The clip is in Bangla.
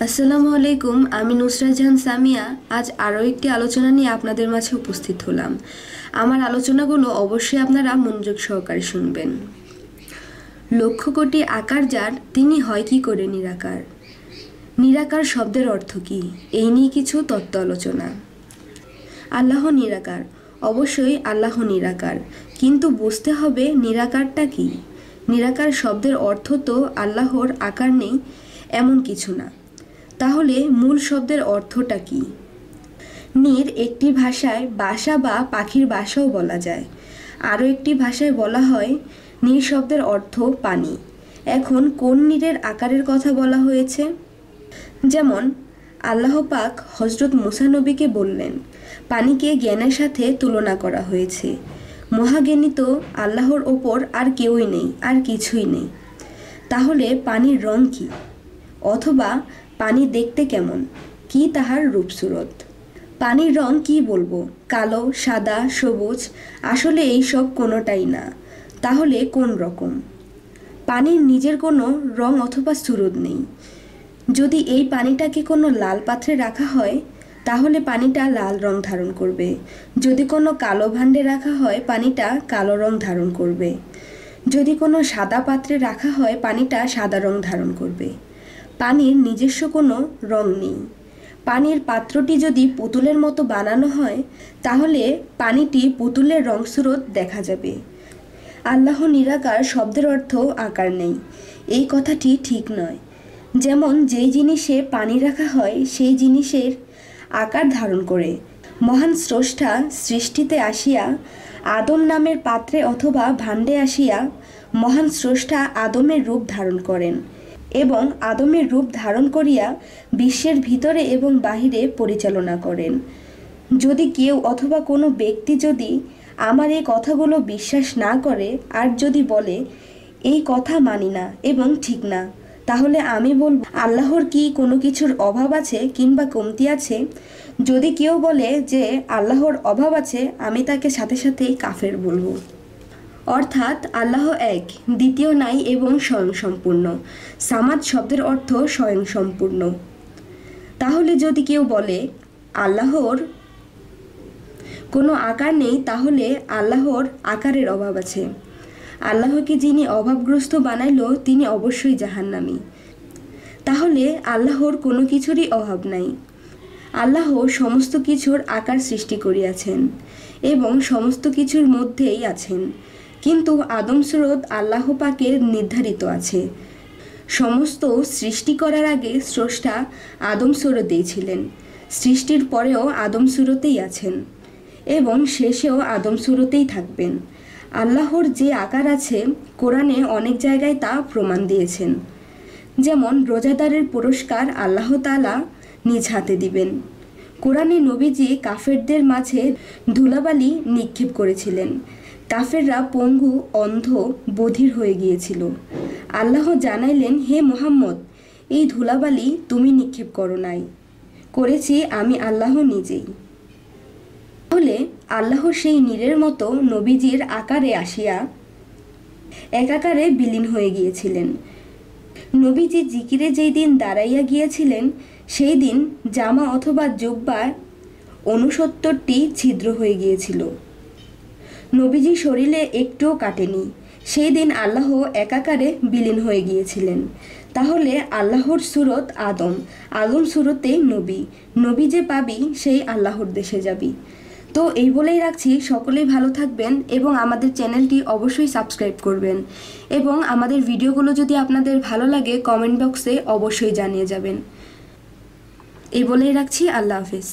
আসসালামু আলাইকুম। আমি নুসরাত জাহান সামিয়া আজ আরও একটি আলোচনা নিয়ে আপনাদের মাঝে উপস্থিত হলাম। আমার আলোচনাগুলো অবশ্যই আপনারা মনোযোগ সহকারে শুনবেন। লক্ষ কোটি আকার যার, তিনি হয় কি করে নিরাকার? নিরাকার শব্দের অর্থ কী, এই নিয়ে কিছু তত্ত্ব আলোচনা। আল্লাহ নিরাকার, অবশ্যই আল্লাহ নিরাকার, কিন্তু বুঝতে হবে নিরাকারটা কী। নিরাকার শব্দের অর্থ তো আল্লাহর আকার নেই এমন কিছু না। তাহলে মূল শব্দের অর্থটা কী? নীর একটি ভাষায় বাসা বা পাখির বাসাও বলা যায়, আরও একটি ভাষায় বলা হয় নীর শব্দের অর্থ পানি। এখন কোন নীরের আকারের কথা বলা হয়েছে? যেমন আল্লাহ পাক হজরত মুসা নবীকে বললেন, পানিকে জ্ঞানের সাথে তুলনা করা হয়েছে। মহাজ্ঞানী তো আল্লাহর ওপর আর কেউই নেই, আর কিছুই নেই। তাহলে পানির রং কী? অথবা পানি দেখতে কেমন, কি তাহার রূপসুরত? পানির রং কি বলবো, কালো, সাদা, সবুজ? আসলে এইসব কোনোটাই না। তাহলে কোন রকম? পানির নিজের কোনো রং অথবা সুরত নেই। যদি এই পানিটাকে কোনো লাল পাত্রে রাখা হয় তাহলে পানিটা লাল রং ধারণ করবে। যদি কোনো কালো ভাণ্ডে রাখা হয় পানিটা কালো রং ধারণ করবে। যদি কোনো সাদা পাত্রে রাখা হয় পানিটা সাদা রং ধারণ করবে। পানির নিজস্ব কোনো রং নেই। পানির পাত্রটি যদি পুতুলের মতো বানানো হয় তাহলে পানিটি পুতুলের রংস্রোত দেখা যাবে। আল্লাহ নিরাকার শব্দের অর্থ আকার নেই, এই কথাটি ঠিক নয়। যেমন যেই জিনিসে পানি রাখা হয় সেই জিনিসের আকার ধারণ করে। মহান স্রষ্টা সৃষ্টিতে আসিয়া আদম নামের পাত্রে অথবা ভাণ্ডে আসিয়া মহান স্রষ্টা আদমের রূপ ধারণ করেন এবং আদমের রূপ ধারণ করিয়া বিশ্বের ভিতরে এবং বাহিরে পরিচালনা করেন। যদি কেউ অথবা কোনো ব্যক্তি যদি আমার এই কথাগুলো বিশ্বাস না করে আর যদি বলে এই কথা মানি না এবং ঠিক না, তাহলে আমি বলব আল্লাহর কি কোনো কিছুর অভাব আছে কিংবা কমতি আছে? যদি কেউ বলে যে আল্লাহর অভাব আছে, আমি তাকে সাথে সাথেই কাফের বলবো। অর্থাৎ আল্লাহ এক, দ্বিতীয় নাই এবং স্বয়ংসম্পূর্ণ। সামাদ শব্দের অর্থ স্বয়ংসম্পূর্ণ। তাহলে যদি কেউ বলে আল্লাহর কোনো আকার নেই, তাহলে আল্লাহর আকারের অভাব আছে। আল্লাহকে যিনি অভাবগ্রস্ত বানাইল তিনি অবশ্যই জাহান্নামী। তাহলে আল্লাহর কোনো কিছুরই অভাব নাই। আল্লাহ সমস্ত কিছুর আকার সৃষ্টি করিয়াছেন এবং সমস্ত কিছুর মধ্যেই আছেন, কিন্তু আদম সুরত আল্লাহ পাকের নির্ধারিত আছে। সমস্ত সৃষ্টি করার আগে স্রষ্টা আদম সুরতেই ছিলেন, সৃষ্টির পরেও আদম সুরতেই আছেন এবং শেষেও আদম সুরতেই থাকবেন। আল্লাহর যে আকার আছে কোরআনে অনেক জায়গায় তা প্রমাণ দিয়েছেন। যেমন রোজাদারের পুরস্কার আল্লাহ তাআলা নিজ হাতে দিবেন। কোরআনে নবীজি কাফেরদের মাঝে ধুলাবালি নিক্ষেপ করেছিলেন। কাফেররা পঙ্গু, অন্ধ, বধির হয়ে গিয়েছিল। আল্লাহ জানাইলেন, হে মুহাম্মদ, এই ধুলাবালি তুমি নিক্ষেপ করো নাই, করেছি আমি আল্লাহ নিজেই। তাহলে আল্লাহ সেই নীরের মতো নবীজির আকারে আসিয়া একাকারে বিলীন হয়ে গিয়েছিলেন। নবীজি জিকিরে যেই দিন দাঁড়াইয়া গিয়েছিলেন সেই দিন জামা অথবা জুব্বার ৬৯টি ছিদ্র হয়ে গিয়েছিল। নবীজি শরীরে একটুও কাটেনি। সেই দিন আল্লাহ একাকারে বিলীন হয়ে গিয়েছিলেন। তাহলে আল্লাহর সুরত আদম, আদম সুরতে নবী, নবী যে পাবি সেই আল্লাহর দেশে যাবি। তো এই বলেই রাখছি, সকলেই ভালো থাকবেন এবং আমাদের চ্যানেলটি অবশ্যই সাবস্ক্রাইব করবেন এবং আমাদের ভিডিওগুলো যদি আপনাদের ভালো লাগে কমেন্ট বক্সে অবশ্যই জানিয়ে যাবেন। এই বলেই রাখছি, আল্লাহ হাফেজ।